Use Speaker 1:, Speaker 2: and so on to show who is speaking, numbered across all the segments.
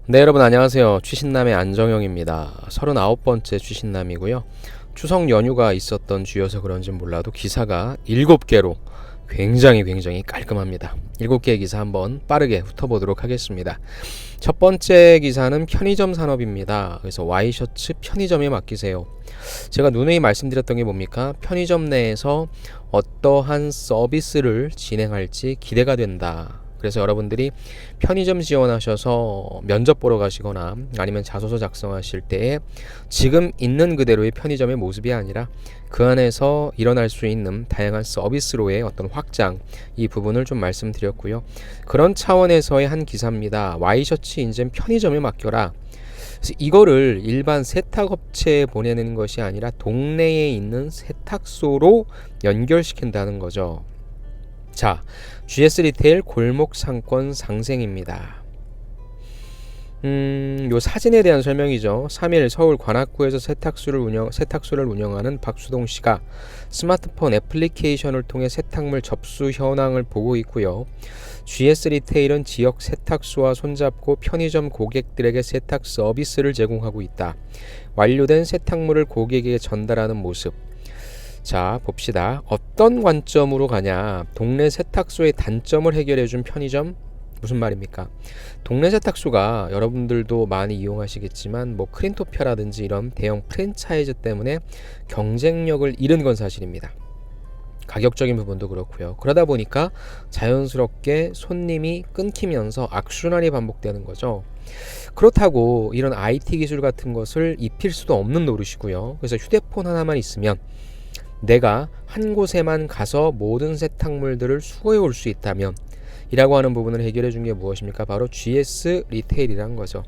Speaker 1: 네, 여러분 안녕하세요. 취신남의 안정영입니다. 39번째 취신남이고요. 추석 연휴가 있었던 주여서 그런지 몰라도 기사가 7개로 굉장히 깔끔합니다. 7개의 기사 한번 빠르게 훑어보도록 하겠습니다. 첫 번째 기사는 편의점 산업입니다. 그래서 와이셔츠 편의점에 맡기세요. 제가 누누이 말씀드렸던 게 뭡니까? 편의점 내에서 어떠한 서비스를 진행할지 기대가 된다. 그래서 여러분들이 편의점 지원하셔서 면접 보러 가시거나 아니면 자소서 작성하실 때에 지금 있는 그대로의 편의점의 모습이 아니라 그 안에서 일어날 수 있는 다양한 서비스로의 어떤 확장, 이 부분을 좀 말씀드렸고요. 그런 차원에서의 한 기사입니다. 와이셔츠 인증 편의점에 맡겨라. 그래서 이거를 일반 세탁업체에 보내는 것이 아니라 동네에 있는 세탁소로 연결시킨다는 거죠. 자, GS 리테일 골목 상권 상생입니다. 요 사진에 대한 설명이죠. 3일 서울 관악구에서 세탁소를 운영하는 박수동 씨가 스마트폰 애플리케이션을 통해 세탁물 접수 현황을 보고 있고요. GS 리테일은 지역 세탁소와 손잡고 편의점 고객들에게 세탁 서비스를 제공하고 있다. 완료된 세탁물을 고객에게 전달하는 모습. 자, 봅시다. 어떤 관점으로 가냐? 동네 세탁소의 단점을 해결해준 편의점? 무슨 말입니까? 동네 세탁소가 여러분들도 많이 이용하시겠지만 뭐 크린토피아라든지 이런 대형 프랜차이즈 때문에 경쟁력을 잃은 건 사실입니다. 가격적인 부분도 그렇고요. 그러다 보니까 자연스럽게 손님이 끊기면서 악순환이 반복되는 거죠. 그렇다고 이런 IT 기술 같은 것을 입힐 수도 없는 노릇이고요. 그래서 휴대폰 하나만 있으면 내가 한 곳에만 가서 모든 세탁물들을 수거해 올 수 있다면 이라고 하는 부분을 해결해 준 게 무엇입니까? 바로 GS 리테일이란 거죠.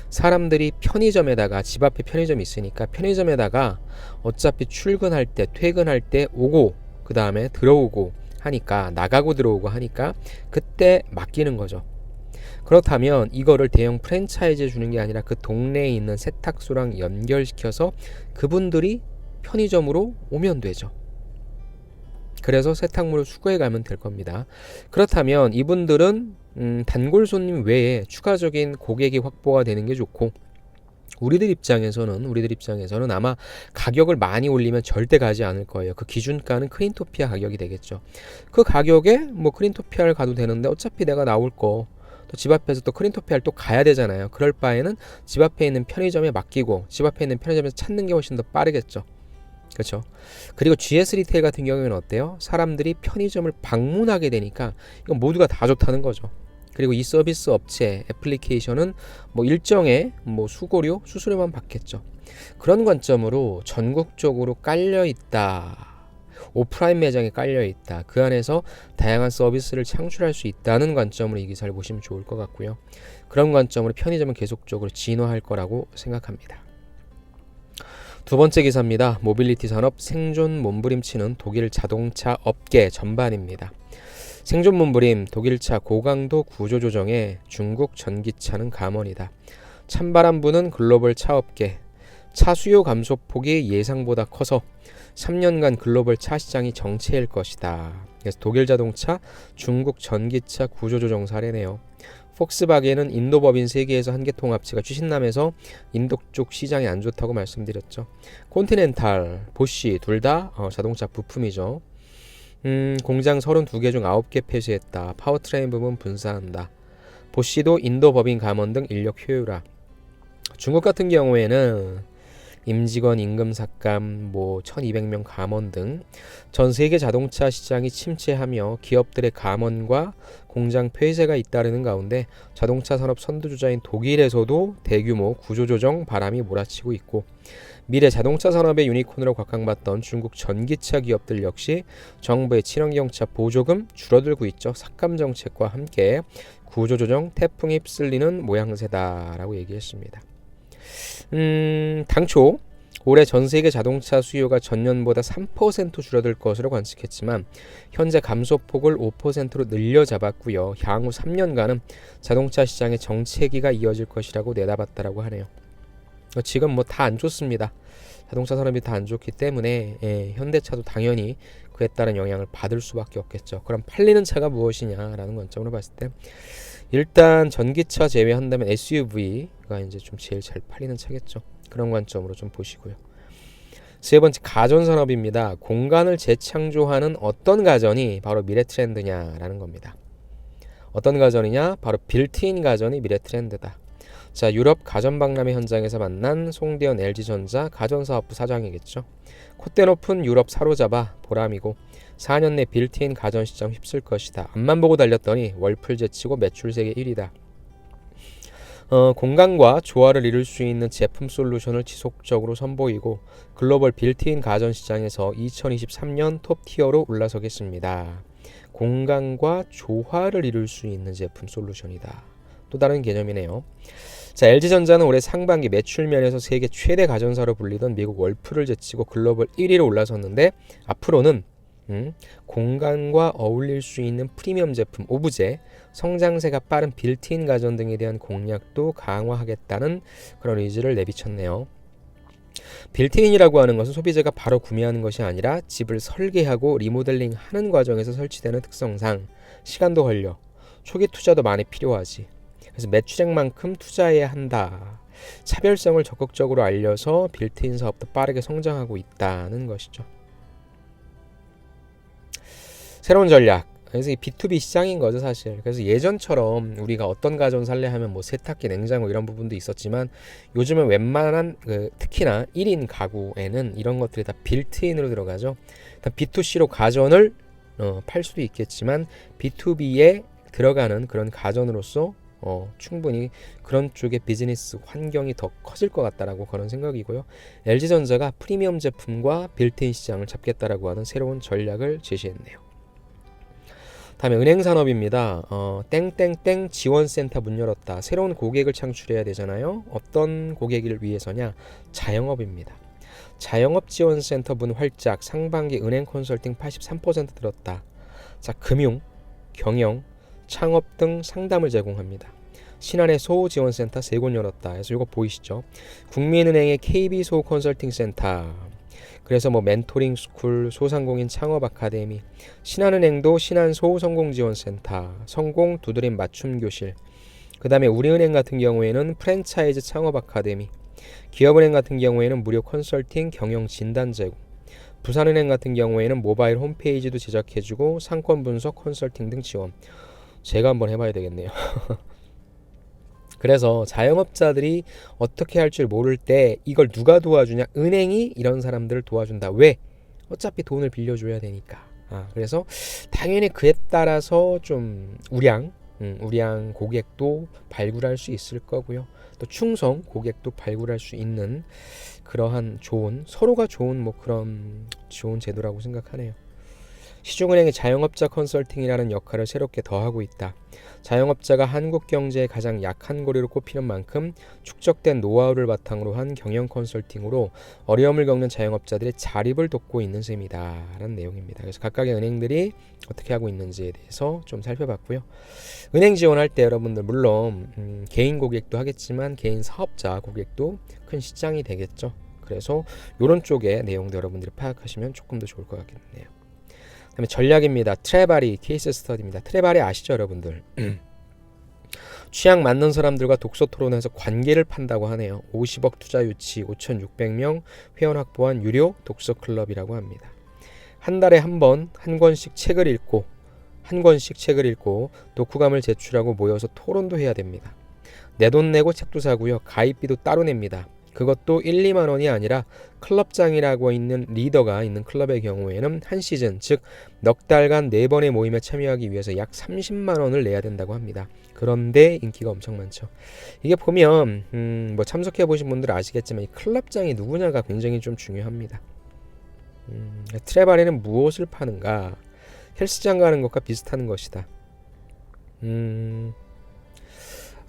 Speaker 1: 사람들이 편의점에다가, 집 앞에 편의점이 있으니까 편의점에다가 어차피 출근할 때, 퇴근할 때 오고 그 다음에 들어오고 하니까, 나가고 들어오고 하니까 그때 맡기는 거죠. 그렇다면 이거를 대형 프랜차이즈에 주는 게 아니라 그 동네에 있는 세탁소랑 연결시켜서 그분들이 편의점으로 오면 되죠. 그래서 세탁물을 수거해 가면 될 겁니다. 그렇다면 이분들은 단골 손님 외에 추가적인 고객이 확보가 되는 게 좋고, 우리들 입장에서는 아마 가격을 많이 올리면 절대 가지 않을 거예요. 그 기준가는 크린토피아 가격이 되겠죠. 그 가격에 뭐 크린토피아를 가도 되는데 어차피 내가 나올 거 또 집 앞에서 또 크린토피아를 또 가야 되잖아요. 그럴 바에는 집 앞에 있는 편의점에 맡기고 집 앞에 있는 편의점에서 찾는 게 훨씬 더 빠르겠죠. 그렇죠. 그리고 GS 리테일 같은 경우에는 어때요? 사람들이 편의점을 방문하게 되니까 이건 모두가 다 좋다는 거죠. 그리고 이 서비스 업체 애플리케이션은 뭐 일정의 뭐 수수료만 받겠죠. 그런 관점으로 전국적으로 깔려 있다. 오프라인 매장에 깔려 있다. 그 안에서 다양한 서비스를 창출할 수 있다는 관점으로 이 기사를 보시면 좋을 것 같고요. 그런 관점으로 편의점은 계속적으로 진화할 거라고 생각합니다. 두 번째 기사입니다. 모빌리티 산업 생존 몸부림치는 독일 자동차 업계 전반입니다. 생존 몸부림, 독일차 고강도 구조 조정에 중국 전기차는 감원이다. 찬바람 부는 글로벌 차업계, 차 수요 감소폭이 예상보다 커서 3년간 글로벌 차 시장이 정체일 것이다. 그래서 독일 자동차, 중국 전기차 구조 조정 사례네요. 폭스바겐은 인도 법인 세계에서 한계 통합체가 취신남에서 인도 쪽 시장이 안 좋다고 말씀드렸죠. 콘티넨탈, 보쉬 둘 다 자동차 부품이죠. 공장 32개 중 9개 폐쇄했다. 파워트레인 부분 분사한다. 보쉬도 인도 법인 감원 등 인력 효율화. 중국 같은 경우에는 임직원 임금 삭감, 1200명 감원 등 전 세계 자동차 시장이 침체하며 기업들의 감원과 공장 폐쇄가 잇따르는 가운데 자동차 산업 선두주자인 독일에서도 대규모 구조조정 바람이 몰아치고 있고, 미래 자동차 산업의 유니콘으로 각광받던 중국 전기차 기업들 역시 정부의 친환경차 보조금 줄어들고 있죠. 삭감 정책과 함께 구조조정 태풍이 휩쓸리는 모양새다라고 얘기했습니다. 당초 올해 전 세계 자동차 수요가 전년보다 3% 줄어들 것으로 관측했지만 현재 감소폭을 5%로 늘려 잡았고요. 향후 3년간은 자동차 시장의 정체기가 이어질 것이라고 내다봤다라고 하네요. 지금 뭐 다 안 좋습니다. 자동차 산업이 다 안 좋기 때문에 현대차도 당연히 그에 따른 영향을 받을 수밖에 없겠죠. 그럼 팔리는 차가 무엇이냐라는 관점으로 봤을 때 일단 전기차 제외한다면 SUV가 이제 좀 제일 잘 팔리는 차겠죠. 그런 관점으로 좀 보시고요. 세 번째, 가전산업입니다. 공간을 재창조하는 어떤 가전이 바로 미래 트렌드냐라는 겁니다. 어떤 가전이냐? 바로 빌트인 가전이 미래 트렌드다. 자, 유럽 가전 박람회 현장에서 만난 송대현 LG전자 가전사업부 사장이겠죠. 콧대 높은 유럽 사로잡아 보람이고 4년 내 빌트인 가전 시장 휩쓸 것이다. 앞만 보고 달렸더니 월풀 제치고 매출 세계 1위다. 공간과 조화를 이룰 수 있는 제품 솔루션을 지속적으로 선보이고 글로벌 빌트인 가전 시장에서 2023년 톱티어로 올라서겠습니다. 공간과 조화를 이룰 수 있는 제품 솔루션이다. 또 다른 개념이네요. 자, LG전자는 올해 상반기 매출 면에서 세계 최대 가전사로 불리던 미국 월풀을 제치고 글로벌 1위로 올라섰는데 앞으로는 공간과 어울릴 수 있는 프리미엄 제품, 오브제, 성장세가 빠른 빌트인 가전 등에 대한 공략도 강화하겠다는 그런 의지를 내비쳤네요. 빌트인이라고 하는 것은 소비자가 바로 구매하는 것이 아니라 집을 설계하고 리모델링하는 과정에서 설치되는 특성상 시간도 걸려 초기 투자도 많이 필요하지. 그래서 매출액만큼 투자해야 한다. 차별성을 적극적으로 알려서 빌트인 사업도 빠르게 성장하고 있다는 것이죠. 새로운 전략. 그래서 이 B2B 시장인 거죠, 사실. 그래서 예전처럼 우리가 어떤 가전 살래 하면 뭐 세탁기, 냉장고 이런 부분도 있었지만 요즘은 웬만한 특히나 1인 가구에는 이런 것들이 다 빌트인으로 들어가죠. B2C로 가전을 팔 수도 있겠지만 B2B에 들어가는 그런 가전으로서 충분히 그런 쪽의 비즈니스 환경이 더 커질 것 같다라고 그런 생각이고요. LG전자가 프리미엄 제품과 빌트인 시장을 잡겠다라고 하는 새로운 전략을 제시했네요. 다음에 은행산업입니다. 땡땡땡 지원센터 문 열었다. 새로운 고객을 창출해야 되잖아요. 어떤 고객을 위해서냐? 자영업입니다. 자영업 지원센터 문 활짝. 상반기 은행 컨설팅 83% 들었다. 자, 금융, 경영, 창업 등 상담을 제공합니다. 신한의 소지원센터 3곳 열었다. 그래서 이거 보이시죠? 국민은행의 KB 소 컨설팅 센터. 그래서 뭐 멘토링 스쿨, 소상공인 창업 아카데미, 신한은행도 신한 소성공지원센터, 성공 두드림 맞춤 교실. 그다음에 우리은행 같은 경우에는 프랜차이즈 창업 아카데미, 기업은행 같은 경우에는 무료 컨설팅 경영 진단 제공, 부산은행 같은 경우에는 모바일 홈페이지도 제작해주고 상권 분석 컨설팅 등 지원. 제가 한번 해봐야 되겠네요. 그래서 자영업자들이 어떻게 할 줄 모를 때 이걸 누가 도와주냐? 은행이 이런 사람들을 도와준다. 왜? 어차피 돈을 빌려줘야 되니까. 그래서 당연히 그에 따라서 좀 우량 고객도 발굴할 수 있을 거고요. 또 충성 고객도 발굴할 수 있는 그러한 서로가 좋은 뭐 그런 좋은 제도라고 생각하네요. 시중은행의 자영업자 컨설팅이라는 역할을 새롭게 더하고 있다. 자영업자가 한국 경제의 가장 약한 고리로 꼽히는 만큼 축적된 노하우를 바탕으로 한 경영 컨설팅으로 어려움을 겪는 자영업자들의 자립을 돕고 있는 셈이다 라는 내용입니다. 그래서 각각의 은행들이 어떻게 하고 있는지에 대해서 좀 살펴봤고요. 은행 지원할 때 여러분들 물론 개인 고객도 하겠지만 개인 사업자 고객도 큰 시장이 되겠죠. 그래서 이런 쪽의 내용도 여러분들이 파악하시면 조금 더 좋을 것 같겠네요. 그다음에 전략입니다. 트레바리 케이스 스터디입니다. 트레바리 아시죠, 여러분들? 취향 맞는 사람들과 독서 토론에서 관계를 판다고 하네요. 50억 투자 유치, 5,600명 회원 확보한 유료 독서 클럽이라고 합니다. 한 달에 한 권씩 책을 읽고 독후감을 제출하고 모여서 토론도 해야 됩니다. 내 돈 내고 책도 사고요. 가입비도 따로 냅니다. 그것도 1, 2만 원이 아니라 클럽장이라고 있는 리더가 있는 클럽의 경우에는 한 시즌, 즉 넉 달간 4번의 모임에 참여하기 위해서 약 30만 원을 내야 된다고 합니다. 그런데 인기가 엄청 많죠. 이게 보면 뭐 참석해 보신 분들은 아시겠지만 이 클럽장이 누구냐가 굉장히 좀 중요합니다. 트레바리는 무엇을 파는가? 헬스장 가는 것과 비슷한 것이다.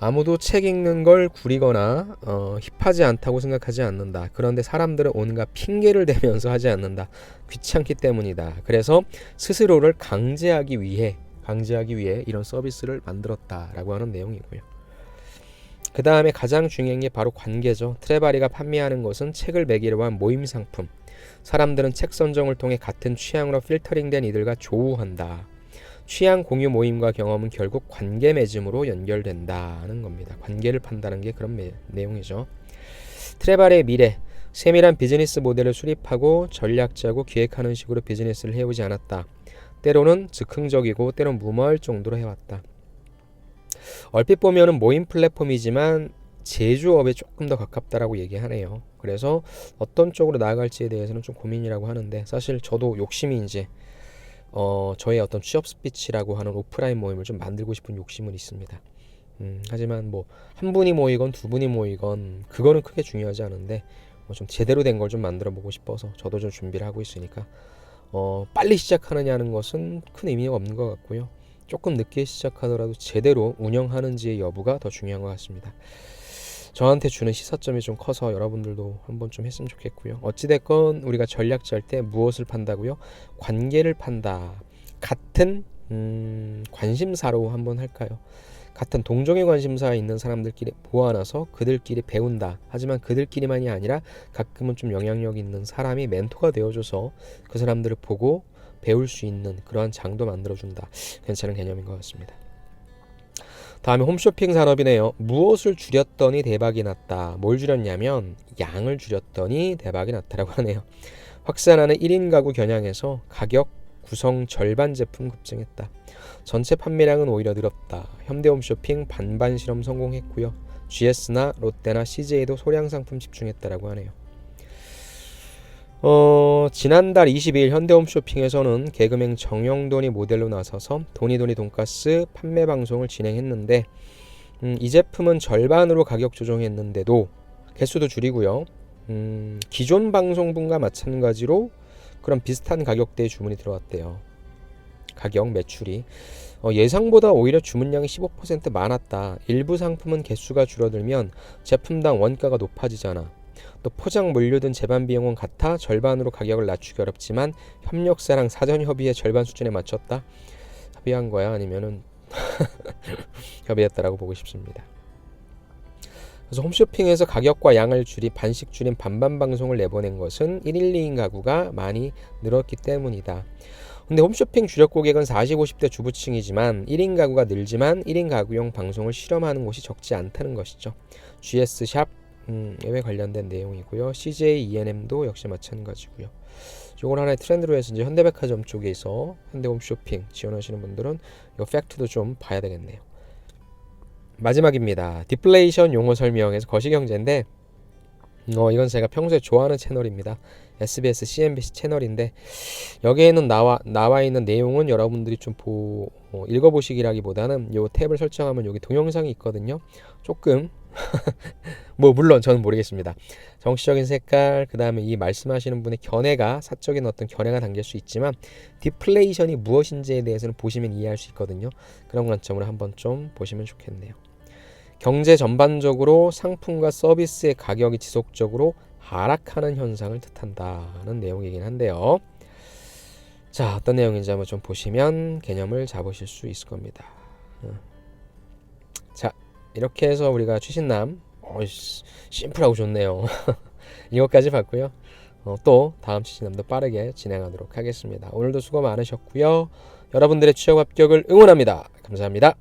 Speaker 1: 아무도 책 읽는 걸 구리거나 힙하지 않다고 생각하지 않는다. 그런데 사람들은 온갖 핑계를 대면서 하지 않는다. 귀찮기 때문이다. 그래서 스스로를 강제하기 위해 이런 서비스를 만들었다라고 하는 내용이고요. 그 다음에 가장 중요한 게 바로 관계죠. 트레바리가 판매하는 것은 책을 매개로 한 모임 상품. 사람들은 책 선정을 통해 같은 취향으로 필터링된 이들과 조우한다. 취향 공유 모임과 경험은 결국 관계 맺음으로 연결된다는 겁니다. 관계를 판다는 게 그런 내용이죠. 트레발의 미래, 세밀한 비즈니스 모델을 수립하고 전략 짜고 기획하는 식으로 비즈니스를 해오지 않았다. 때로는 즉흥적이고 때로는 무모할 정도로 해왔다. 얼핏 보면은 모임 플랫폼이지만 제조업에 조금 더 가깝다라고 얘기하네요. 그래서 어떤 쪽으로 나아갈지에 대해서는 좀 고민이라고 하는데, 사실 저도 욕심이 이제 저의 어떤 취업 스피치라고 하는 오프라인 모임을 좀 만들고 싶은 욕심은 있습니다. 하지만 뭐 한 분이 모이건 두 분이 모이건 그거는 크게 중요하지 않은데 좀 제대로 된 걸 좀 만들어 보고 싶어서 저도 좀 준비를 하고 있으니까 빨리 시작하느냐는 것은 큰 의미가 없는 것 같고요. 조금 늦게 시작하더라도 제대로 운영하는지의 여부가 더 중요한 것 같습니다. 저한테 주는 시사점이 좀 커서 여러분들도 한번 좀 했으면 좋겠고요. 어찌됐건 우리가 전략 짤 때 무엇을 판다고요? 관계를 판다. 같은 관심사로 한번 할까요? 같은 동종의 관심사에 있는 사람들끼리 모아놔서 그들끼리 배운다. 하지만 그들끼리만이 아니라 가끔은 좀 영향력 있는 사람이 멘토가 되어줘서 그 사람들을 보고 배울 수 있는 그러한 장도 만들어준다. 괜찮은 개념인 것 같습니다. 다음에 홈쇼핑 산업이네요. 무엇을 줄였더니 대박이 났다. 뭘 줄였냐면 양을 줄였더니 대박이 났다라고 하네요. 확산하는 1인 가구 겨냥해서 가격 구성 절반 제품 급증했다. 전체 판매량은 오히려 늘었다. 현대홈쇼핑 반반 실험 성공했고요. GS나 롯데나 CJ도 소량 상품 집중했다라고 하네요. 지난달 22일 현대홈쇼핑에서는 개그맨 정영돈이 모델로 나서서 도니도니 돈가스 판매 방송을 진행했는데 이 제품은 절반으로 가격 조정했는데도 개수도 줄이고요. 기존 방송분과 마찬가지로 그런 비슷한 가격대의 주문이 들어왔대요. 가격 매출이 예상보다 오히려 주문량이 15% 많았다. 일부 상품은 개수가 줄어들면 제품당 원가가 높아지잖아. 또 포장 물류 등 제반 비용은 같아 절반으로 가격을 낮추기 어렵지만 협력사랑 사전 협의의 절반 수준에 맞췄다. 협의한 거야? 아니면은 협의했다라고 보고 싶습니다. 그래서 홈쇼핑에서 가격과 양을 반씩 줄인 반반 방송을 내보낸 것은 1일 2인 가구가 많이 늘었기 때문이다. 근데 홈쇼핑 주력 고객은 40, 50대 주부층이지만 1인 가구가 늘지만 1인 가구용 방송을 실험하는 곳이 적지 않다는 것이죠. GS샵 에 관련된 내용이고요. CJ E&M도 역시 마찬가지고요. 이걸 하나의 트렌드로 해서 이제 현대백화점 쪽에서 현대홈쇼핑 지원하시는 분들은 이 팩트도 좀 봐야 되겠네요. 마지막입니다. 디플레이션 용어 설명에서 거시경제인데 이건 제가 평소에 좋아하는 채널입니다. SBS, CNBC 채널인데 여기에는 나와 있는 내용은 여러분들이 좀 읽어보시기라기보다는 요 탭을 설정하면 여기 동영상이 있거든요. 조금 뭐 물론 저는 모르겠습니다. 정치적인 색깔, 그 다음에 이 말씀하시는 분의 견해가 사적인 어떤 견해가 담길 수 있지만 디플레이션이 무엇인지에 대해서는 보시면 이해할 수 있거든요. 그런 관점으로 한번 좀 보시면 좋겠네요. 경제 전반적으로 상품과 서비스의 가격이 지속적으로 하락하는 현상을 뜻한다는 내용이긴 한데요. 자, 어떤 내용인지 한번 좀 보시면 개념을 잡으실 수 있을 겁니다. 자, 이렇게 해서 우리가 최신남 심플하고 좋네요. 이것까지 봤고요. 또 다음 최신남도 빠르게 진행하도록 하겠습니다. 오늘도 수고 많으셨고요. 여러분들의 취업 합격을 응원합니다. 감사합니다.